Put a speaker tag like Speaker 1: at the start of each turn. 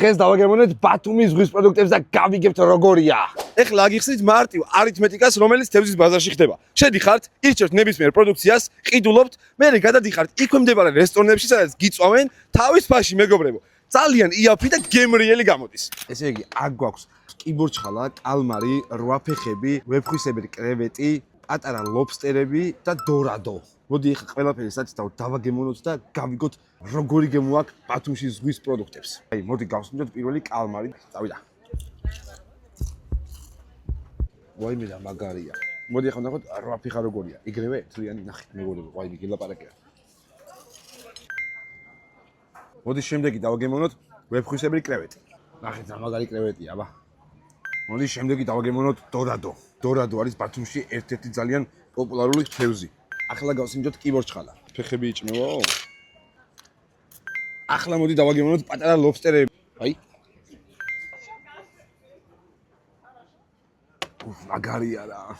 Speaker 1: დღეს დავაგემოვნეთ ბათუმის ზღვის პროდუქტებს და გავიგებთ როგორია.
Speaker 2: ეხლა აგიხსნით მარტივ არითმეტიკას, რომელიც თევზის ბაზარში ხდება. შედიხართ, ირჩევთ ნებისმიერ პროდუქციას, ყიდულობთ, მერე გადადიხართ იქვე მდებარე რესტორნებში, სადაც გიწვავენ თავის ფაში, მეგობრებო. ძალიან იაფი და გემრიელი გამოდის.
Speaker 1: ესე იგი, აქ გვაქვს კიბორჩხალა, კალმარი, რვაფეხები, ვეფხვისებრი კრევეტი, პატარა ლობსტერები და დორადო. მოდი ეხლა ყველაფერი საცდავ დავაგემოვნოთ და გავიგოთ როგორი გემოაქვს ბათუმში ზღვის პროდუქტებს. აი, მოდი გავსმინოთ პირველი კალმარი. წავიდა. ვაიმე და მაგარია. მოდი ახლა ნახოთ რვაფეხა როგორია. იგრევე თლიანი ნახეთ მეგობრებო, ვაიმე გელაპარაკია. მოდი შემდეგი დავაგემოვნოთ ვეფხვისებრი კრევეტი. ნახეთ რა მაგარი კრევეტია, აბა. მოდი შემდეგი დავაგემოვნოთ დორადო. დორადო არის ბათუმში ერთ-ერთი ძალიან პოპულარული თევზი. ახლა გავსინჯოთ კიბორჩხალა.
Speaker 2: ფეხები იჭმევაო?
Speaker 1: ახლა მოდი დავაგემოვნოთ პატარა ლობსტერები. აი. მაგარია რა.